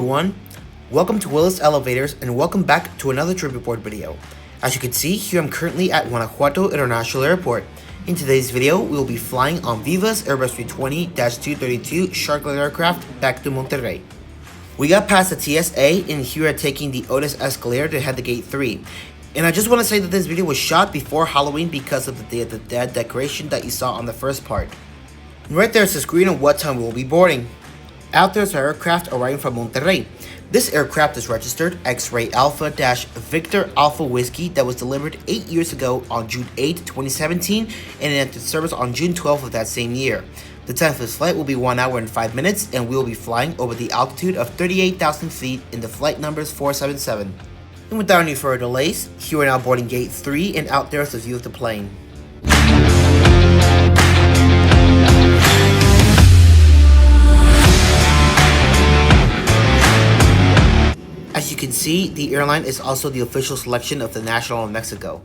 everyone, welcome to Willis Elevators and welcome back to another trip report video. As you can see, here I'm currently at Guanajuato International Airport. In today's video, we will be flying on Viva's Airbus A320-232 Sharklet aircraft back to Monterrey. We got past the TSA and here are taking the Otis escalator to head to gate 3. And I just want to say that this video was shot before Halloween because of the Day of the Dead decoration that you saw on the first part. And right there is the screen of what time we will be boarding. Out there is our aircraft arriving from Monterrey. This aircraft is registered X-Ray Alpha-Victor Alpha Whiskey that was delivered 8 years ago on June 8, 2017 and it entered service on June 12 of that same year. The time for this flight will be 1 hour and 5 minutes and we will be flying over the altitude of 38,000 feet in the flight numbers 477. And without any further delays, here we're now boarding gate 3 and out there is the view of the plane. As you can see, the airline is also the official selection of the National of Mexico.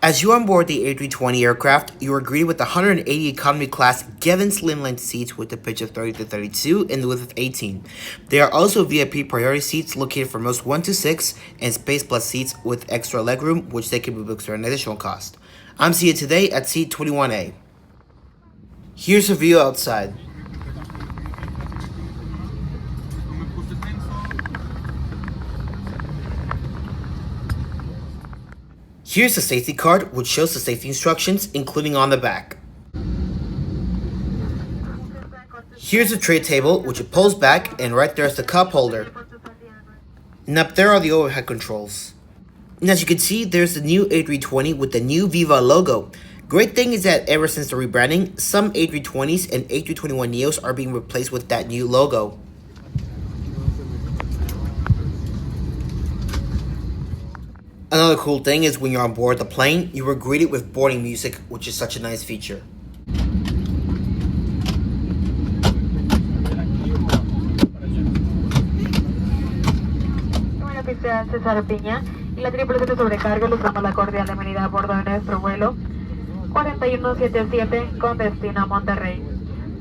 As you are on board the A320 aircraft, you are greeted with the 180 economy class Gavin slim-length seats with a pitch of 30 to 32 and the width of 18. They are also VIP priority seats located for most 1 to 6 and Space Plus seats with extra legroom, which they can be booked for an additional cost. I'm seated today at seat 21A. Here's a view outside. Here's the safety card, which shows the safety instructions, including on the back. Here's the tray table, which it pulls back, and right there's the cup holder. And up there are the overhead controls. And as you can see, there's the new A320 with the new Viva logo. Great thing is that ever since the rebranding, some A320s and A321neos are being replaced with that new logo. Another cool thing is when you're on board the plane, you were greeted with boarding music, which is such a nice feature. César Piña y la tripulación de sobrecargo les damos la cordial bienvenida a bordo de nuestro vuelo 4177 con destino a Monterrey.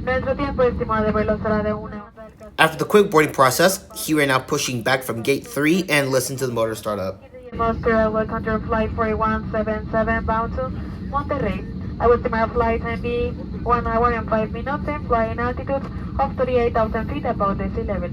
Nuestro tiempo estimado de vuelo será de 1 hora. After the quick boarding process, here we are now pushing back from gate 3 and listen to the motor start up. Welcome to flight 4177 bound to Monterrey. I will estimate flight time be 1 hour and 5 minutes and flying altitude of 38,000 feet above the sea level.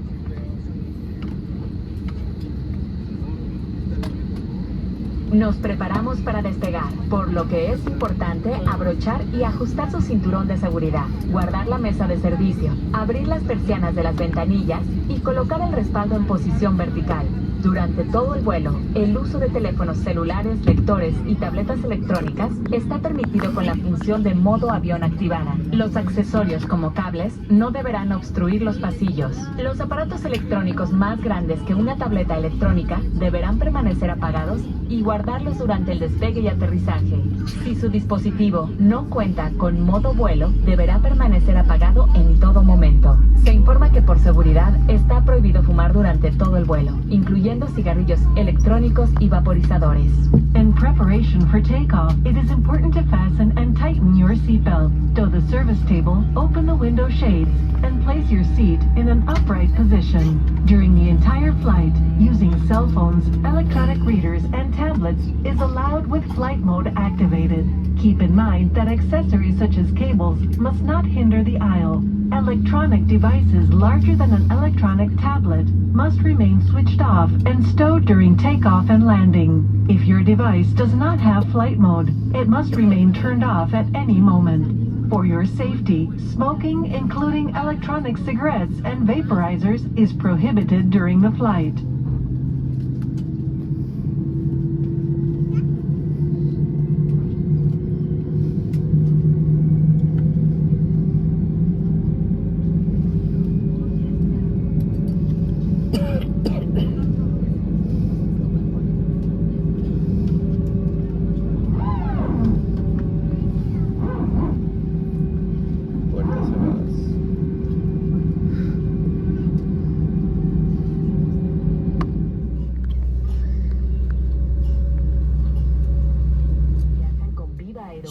Nos preparamos para despegar, por lo que es importante abrochar y ajustar su cinturón de seguridad, guardar la mesa de servicio, abrir las persianas de las ventanillas y colocar el respaldo en posición vertical. Durante todo el vuelo, el uso de teléfonos celulares, lectores y tabletas electrónicas está permitido con la función de modo avión activada. Los accesorios como cables no deberán obstruir los pasillos. Los aparatos electrónicos más grandes que una tableta electrónica deberán permanecer apagados y guardarlos durante el despegue y aterrizaje. Si su dispositivo no cuenta con modo vuelo, deberá permanecer apagado en todo momento. Se informa que por seguridad está prohibido fumar durante todo el vuelo, incluyendo cigarrillos electrónicos y vaporizadores. In preparation for takeoff, it is important to fasten and tighten your seatbelt. Stow the service table, open the window shades, and place your seat in an upright position. During the entire flight, using cell phones, electronic readers, and tablets is allowed with flight mode activated. Keep in mind that accessories such as cables must not hinder the aisle. Electronic devices larger than an electronic tablet must remain switched off and stowed during takeoff and landing. If your device does not have flight mode, it must remain turned off at any moment. For your safety, smoking, including electronic cigarettes and vaporizers, is prohibited during the flight.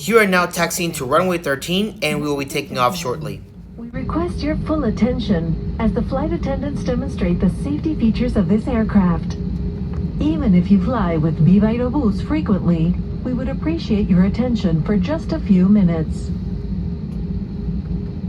You are now taxiing to runway 13 and we will be taking off shortly. We request your full attention as the flight attendants demonstrate the safety features of this aircraft. Even if you fly with Vivaaerobus frequently, we would appreciate your attention for just a few minutes.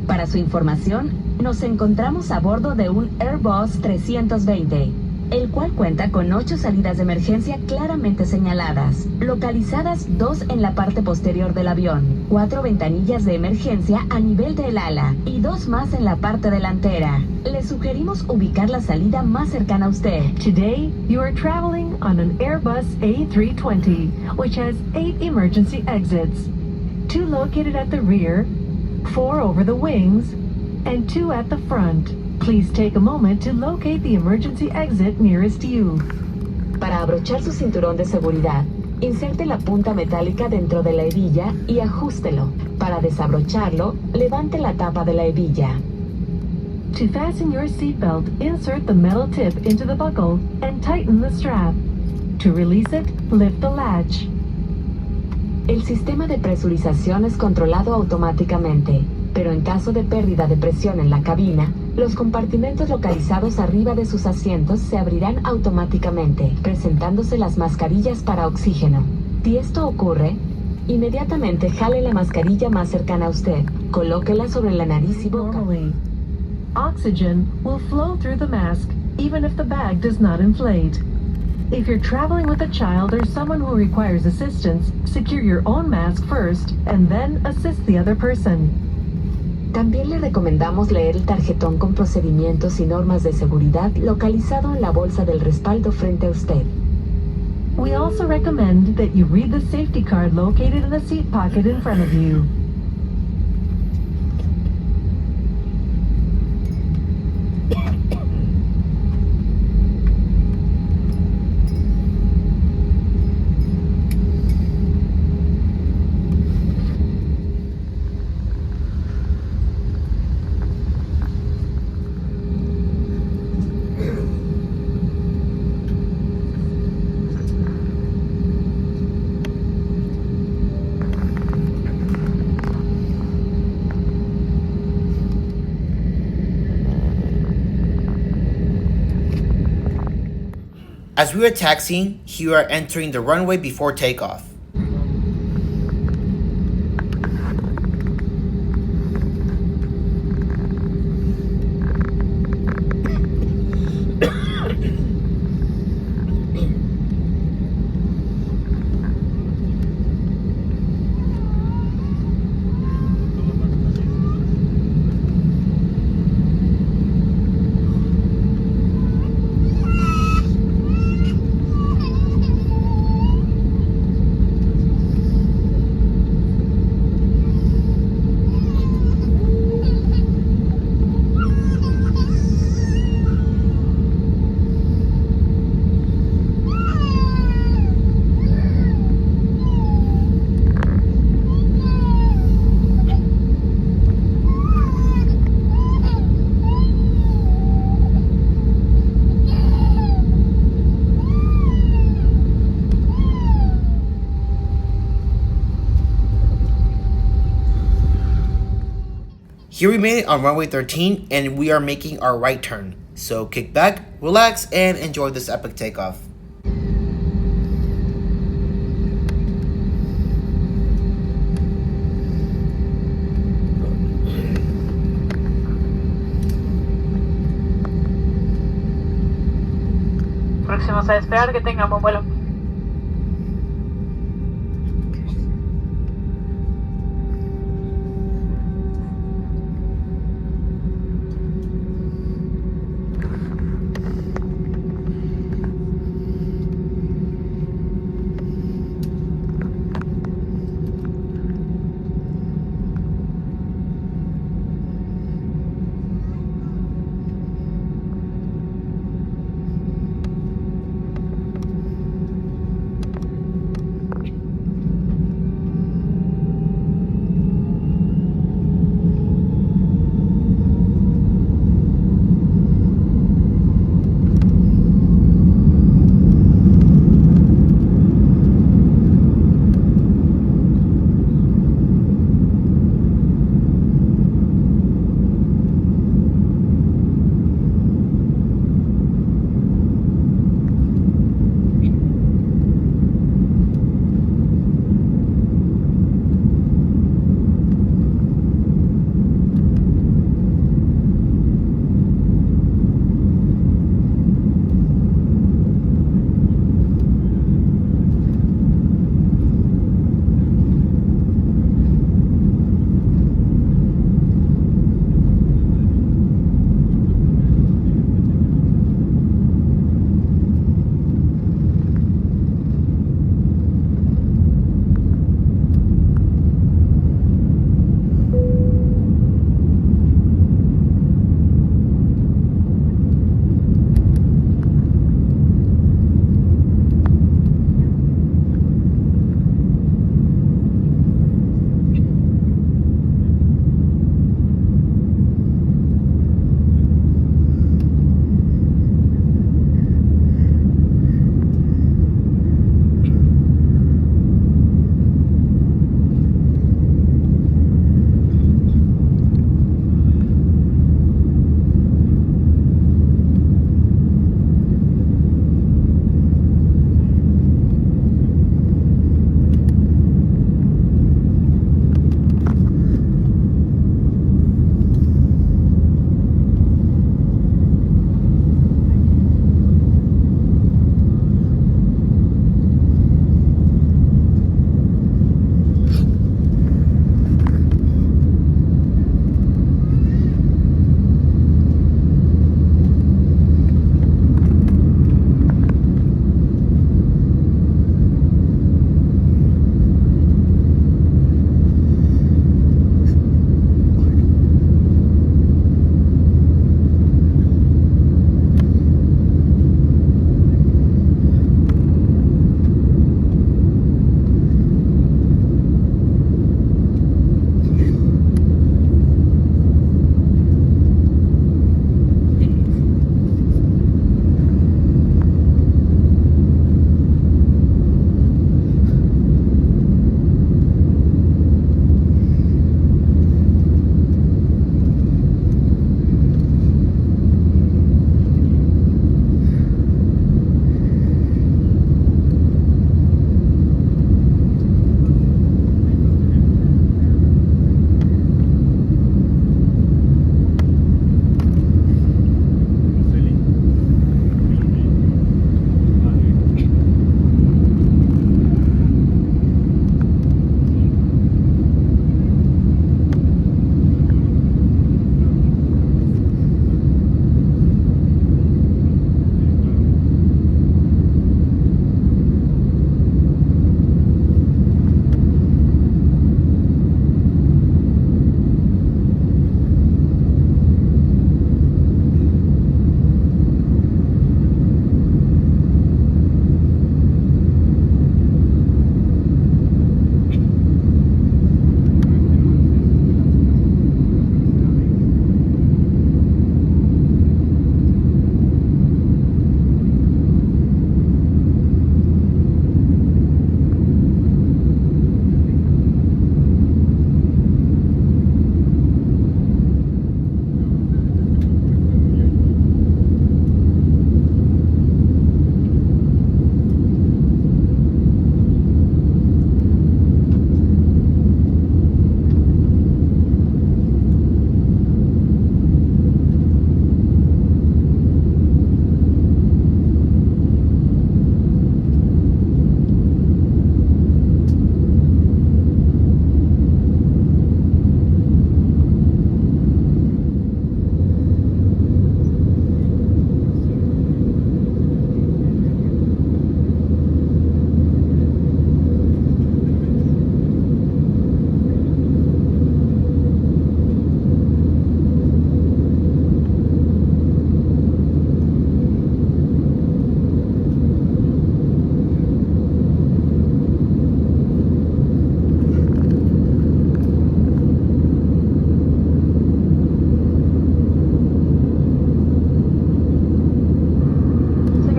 Para su información, nos encontramos a bordo de un Airbus A320, el cual cuenta con 8 salidas de emergencia claramente señaladas, localizadas 2 en la parte posterior del avión, 4 ventanillas de emergencia a nivel del ala y 2 más en la parte delantera. Le sugerimos ubicar la salida más cercana a usted. Today, you are traveling on an Airbus A320, which has 8 emergency exits, 2 located at the rear, 4 over the wings, and 2 at the front. Please take a moment to locate the emergency exit nearest you. Para abrochar su cinturón de seguridad, inserte la punta metálica dentro de la hebilla y ajústelo. Para desabrocharlo, levante la tapa de la hebilla. To fasten your seatbelt, insert the metal tip into the buckle and tighten the strap. To release it, lift the latch. El sistema de presurización es controlado automáticamente, pero en caso de pérdida de presión en la cabina, los compartimentos localizados arriba de sus asientos se abrirán automáticamente, presentándose las mascarillas para oxígeno. Si esto ocurre, inmediatamente jale la mascarilla más cercana a usted, colóquela sobre la nariz y boca. Normally, oxygen will flow through the mask even if the bag does not inflate. If you're traveling with a child or someone who requires assistance, secure your own mask first and then assist the other person. También le recomendamos leer el tarjetón con procedimientos y normas de seguridad localizado en la bolsa del respaldo frente a usted. We also recommend that you read the safety card located in the seat pocket in front of you. As we are taxiing, you are entering the runway before takeoff. Here we made it on runway 13 and we are making our right turn. So kick back, relax, and enjoy this epic takeoff. Próximos a despegar, que tengan buen vuelo.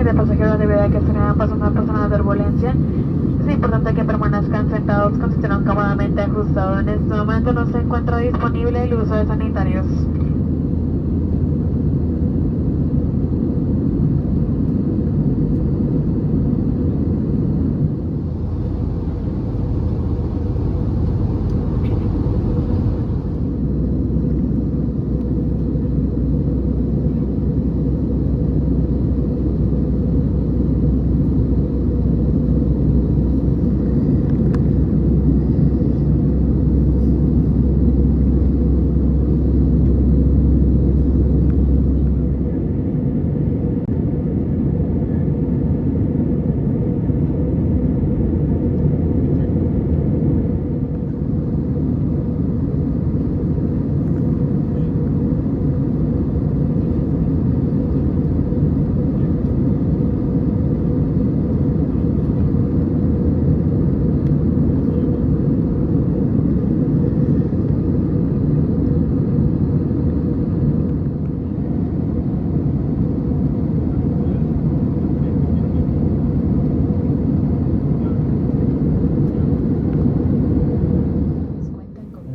de pasajeros debido a que estarán pasando personas de turbulencia. Es importante que permanezcan sentados con cinturón cómodamente ajustado. En este momento no se encuentra disponible el uso de sanitarios.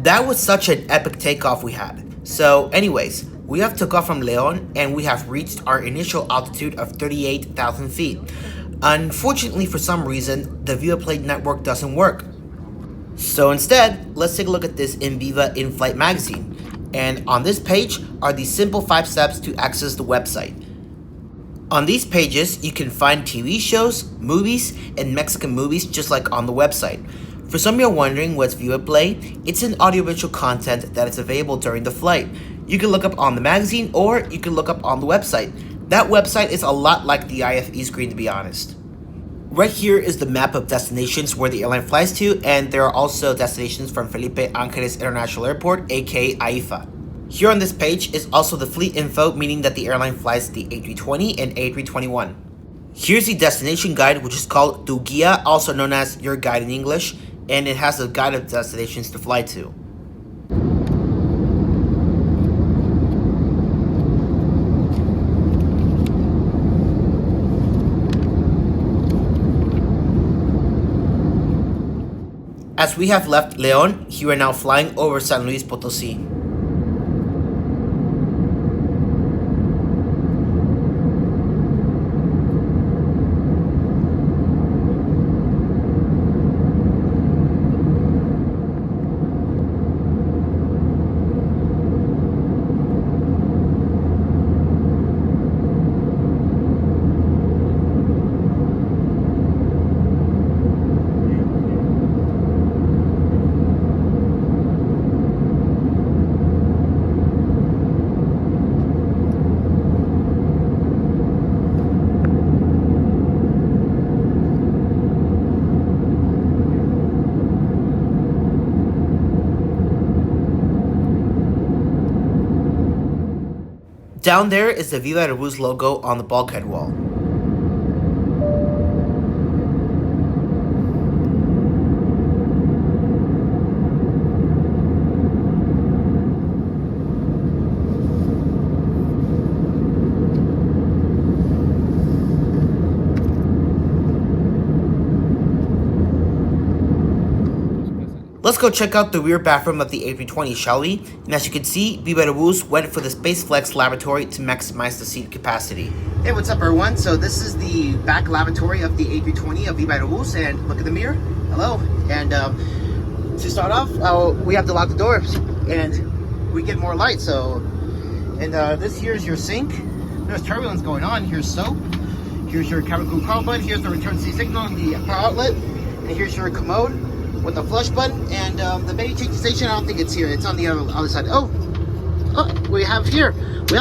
That was such an epic takeoff we had. So anyways, we have took off from León and we have reached our initial altitude of 38,000 feet. Unfortunately, for some reason, the Viva network doesn't work. So instead, let's take a look at this in Viva in-flight magazine. And on this page are the simple 5 steps to access the website. On these pages, you can find TV shows, movies, and Mexican movies just like on the website. For some of you are wondering what's Viva Play, it's an audiovisual content that is available during the flight. You can look up on the magazine or you can look up on the website. That website is a lot like the IFE screen, to be honest. Right here is the map of destinations where the airline flies to, and there are also destinations from Felipe Angeles International Airport, aka AIFA. Here on this page is also the fleet info, meaning that the airline flies the A320 and A321. Here's the destination guide, which is called Tu Guía, also known as Your Guide in English, and it has a guide of destinations to fly to. As we have left León, we are now flying over San Luis Potosí. Down there is the Vivaaerobus logo on the bulkhead wall. Let's go check out the rear bathroom of the A320, shall we? And as you can see, Vivaaerobus went for the SpaceFlex lavatory to maximize the seat capacity. Hey, what's up everyone? So this is the back lavatory of the A320 of Vivaaerobus, and look at the mirror. Hello. And to start off, we have to lock the doors and we get more light. So, and this here is your sink. There's turbulence going on. Here's soap. Here's your cabin crew call button. Here's the return seat signal, the power outlet. And here's your commode with the flush button, and the baby changing station, I don't think it's here. It's on the other side. Oh, we have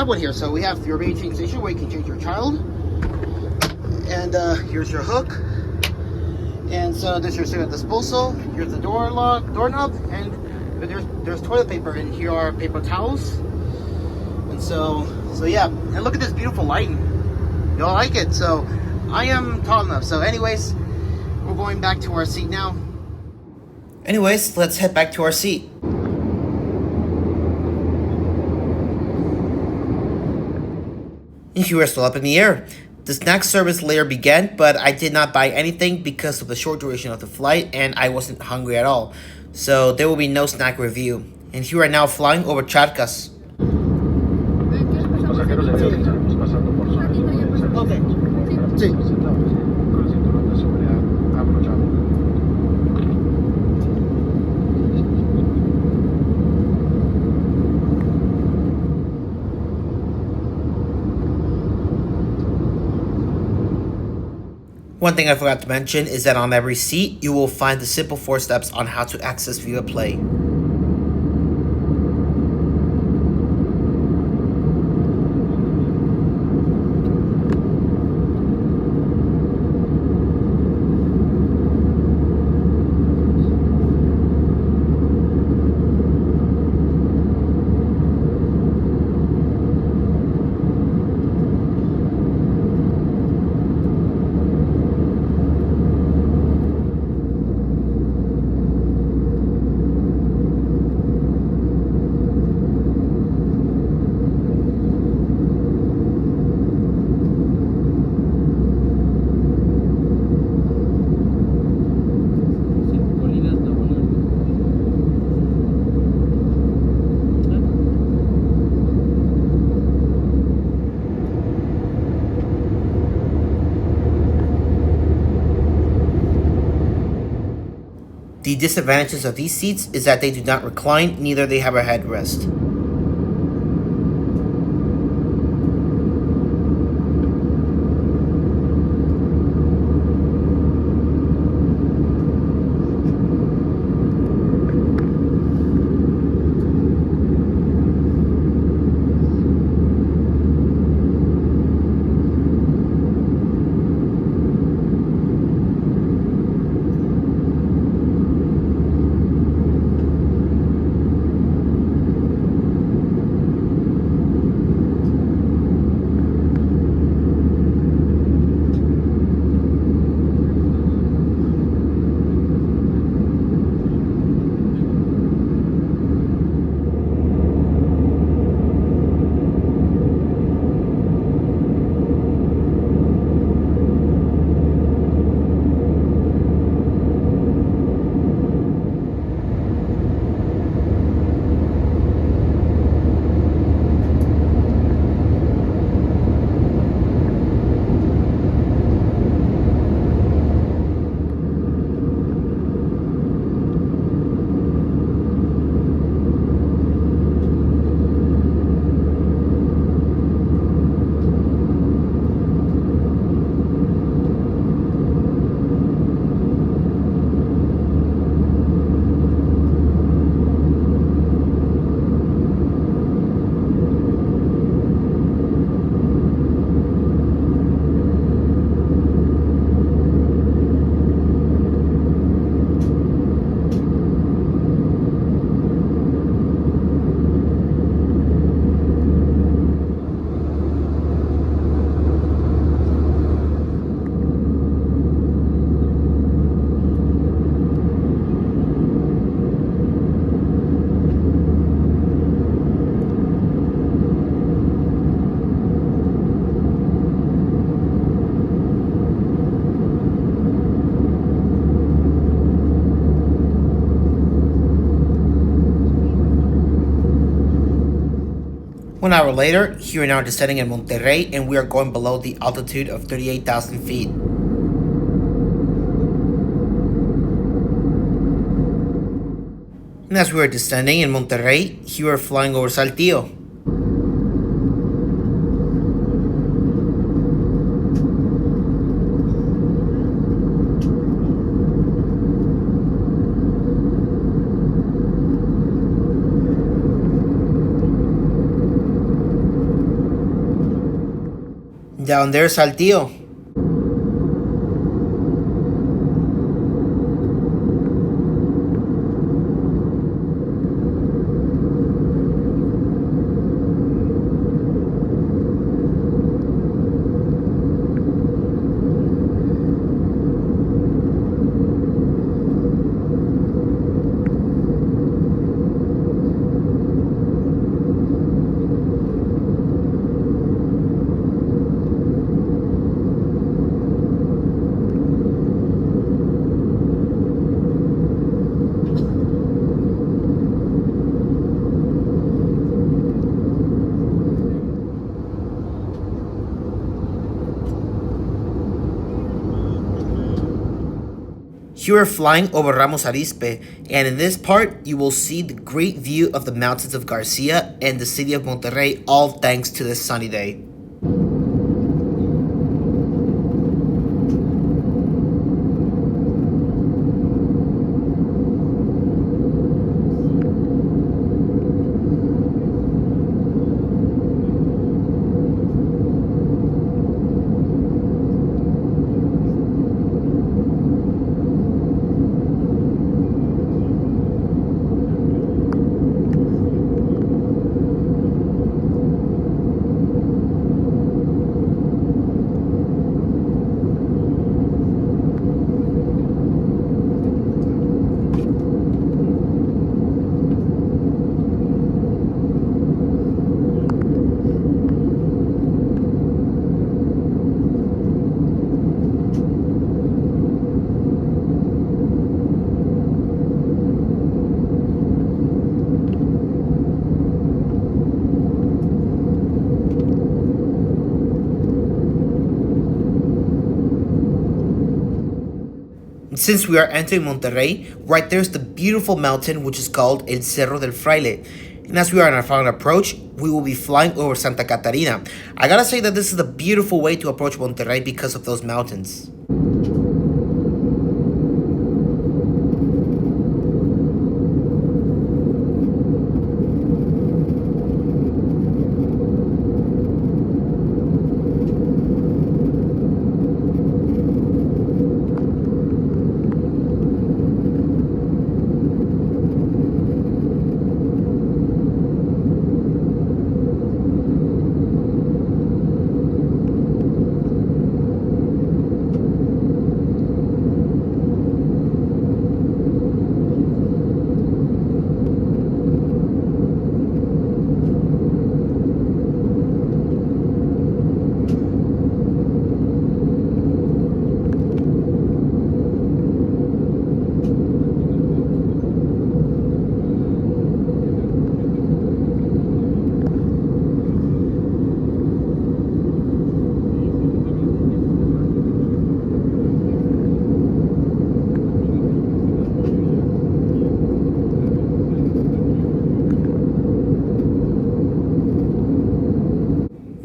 one here. So we have your baby changing station where you can change your child. And here's your hook. And so there's your cigarette disposal. Here's the doorknob, and there's toilet paper, and here are paper towels. And so yeah. And look at this beautiful lighting. You'll like it. So I am tall enough. So anyways, we're going back to our seat now. Anyways, let's head back to our seat. If you are still up in the air, The snack service later began, but I did not buy anything because of the short duration of the flight and I wasn't hungry at all. So there will be no snack review. And here we are now flying over Charcas. Okay. Sí. One thing I forgot to mention is that on every seat, you will find the simple 4 steps on how to access Viva Play. The disadvantages of these seats is that they do not recline, neither they have a headrest. One hour later, here we are now descending in Monterrey, and we are going below the altitude of 38,000 feet. And as we are descending in Monterrey, here we are flying over Saltillo. Down there, Saltillo. Here we're flying over Ramos Arizpe, and in this part, you will see the great view of the mountains of Garcia and the city of Monterrey, all thanks to this sunny day. Since we are entering Monterrey, right there's the beautiful mountain which is called El Cerro del Fraile. And as we are on our final approach, we will be flying over Santa Catarina. I gotta say that this is a beautiful way to approach Monterrey because of those mountains.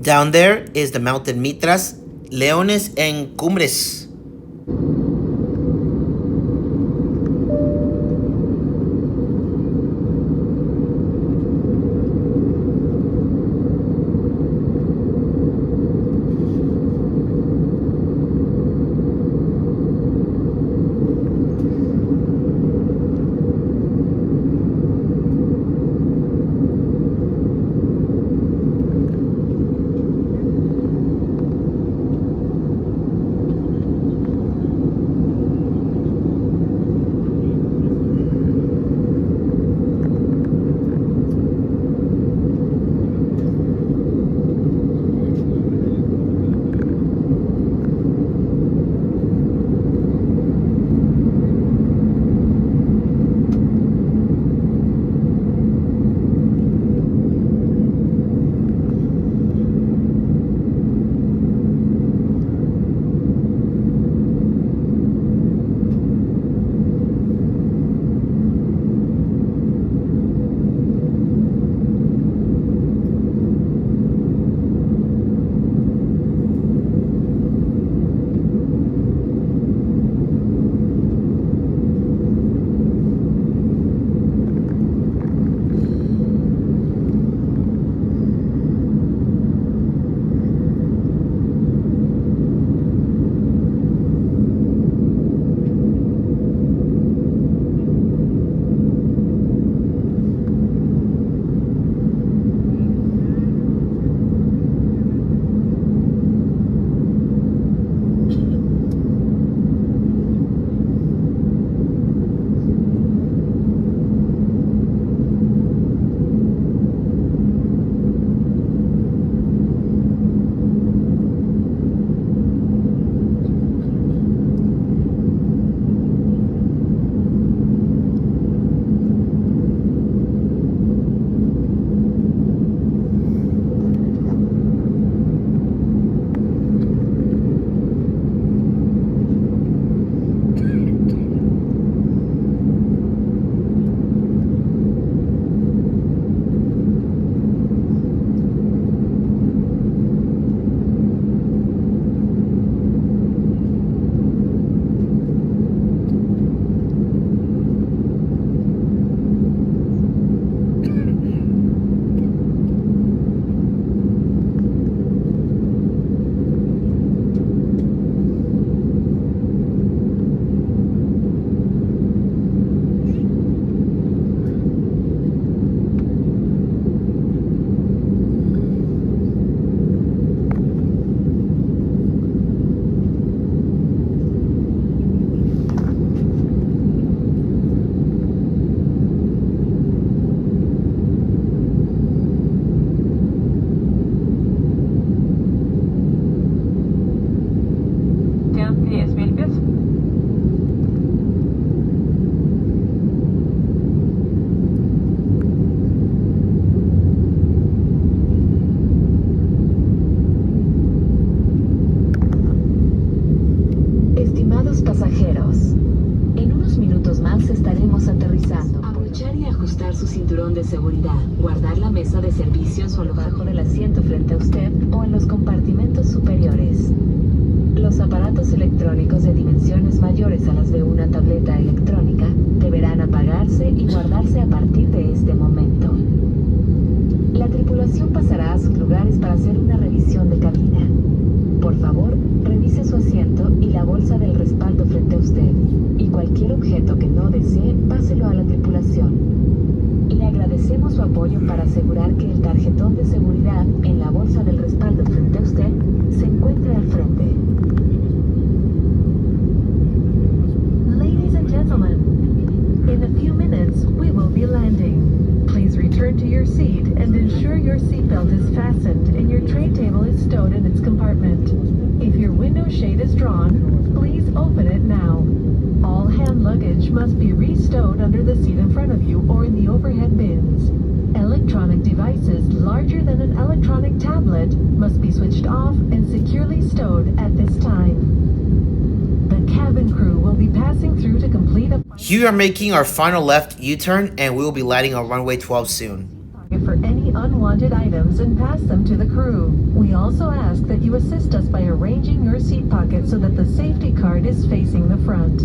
Down there is the mountain Mitras, Leones, and Cumbres. Abrochar y ajustar su cinturón de seguridad. Guardar la mesa de servicios o debajo del asiento frente a usted o en los compartimentos superiores. Los aparatos electrónicos de dimensiones mayores a las de una tableta electrónica deberán apagarse y guardarse a partir de este momento. La tripulación pasará a sus lugares para hacer una revisión de cabina. Por favor, revise su asiento y la bolsa del respaldo frente a usted, y cualquier objeto que no desee, páselo a la tripulación. Le agradecemos su apoyo para asegurar que el tarjetón de seguridad en la bolsa del respaldo frente a usted se encuentre al frente. Ladies and gentlemen, in a few minutes we will be landing. Please return to your seat and ensure your seatbelt is fastened and your tray table is stowed in its compartment. If your window shade is drawn, please open it now. All hand luggage must be restowed under the seat in front of you or in the overhead bins. Electronic devices larger than an electronic tablet must be switched off and securely stowed at this time. The cabin crew will be passing through to complete a... Here we are making our final left U-turn and we will be landing on runway 12 soon. For any unwanted items and pass them to the crew. We also ask that you assist us by arranging your seat pocket so that the safety card is facing the front.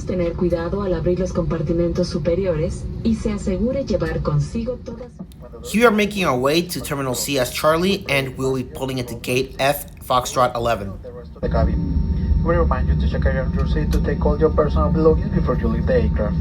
tener cuidado al abrir los compartimentos superiores y se asegure llevar consigo todas. Here we are making our way to Terminal C as Charlie, and we'll be pulling into Gate F, Foxtrot 11. The cabin. We remind you to check out your seat to take all your personal belongings before you leave the aircraft.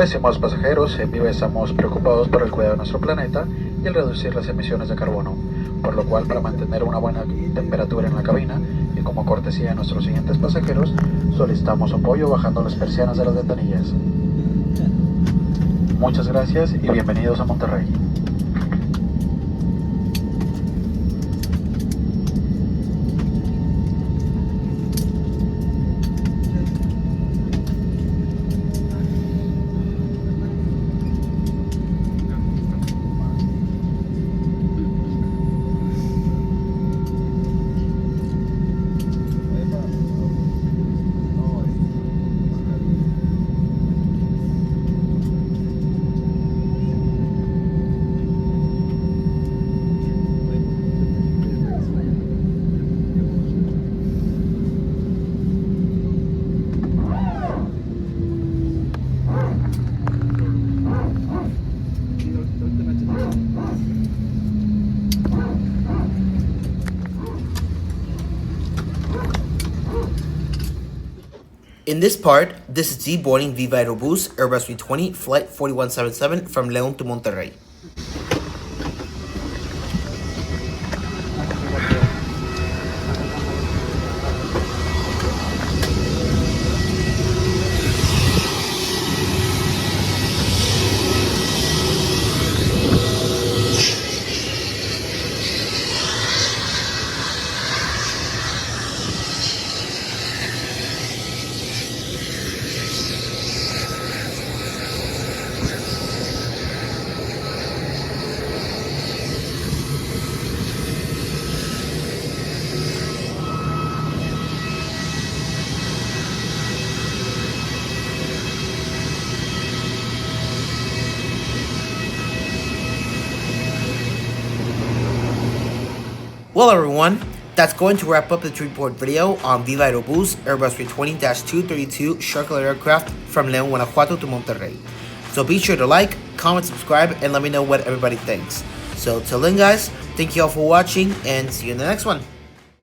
Estimados pasajeros, en Viva estamos preocupados por el cuidado de nuestro planeta y el reducir las emisiones de carbono, por lo cual para mantener una buena temperatura en la cabina y como cortesía de nuestros siguientes pasajeros, solicitamos apoyo bajando las persianas de las ventanillas. Muchas gracias y bienvenidos a Monterrey. In this part, this is deboarding Vivaaerobus Airbus A320 Flight 4177 from León to Monterrey. Well everyone, That's going to wrap up the trip report video on Vivaaerobus Airbus A320-232 Sharklet aircraft from León, Guanajuato to Monterrey. So be sure to like, comment, subscribe, and let me know what everybody thinks. So till then guys, thank you all for watching and see you in the next one.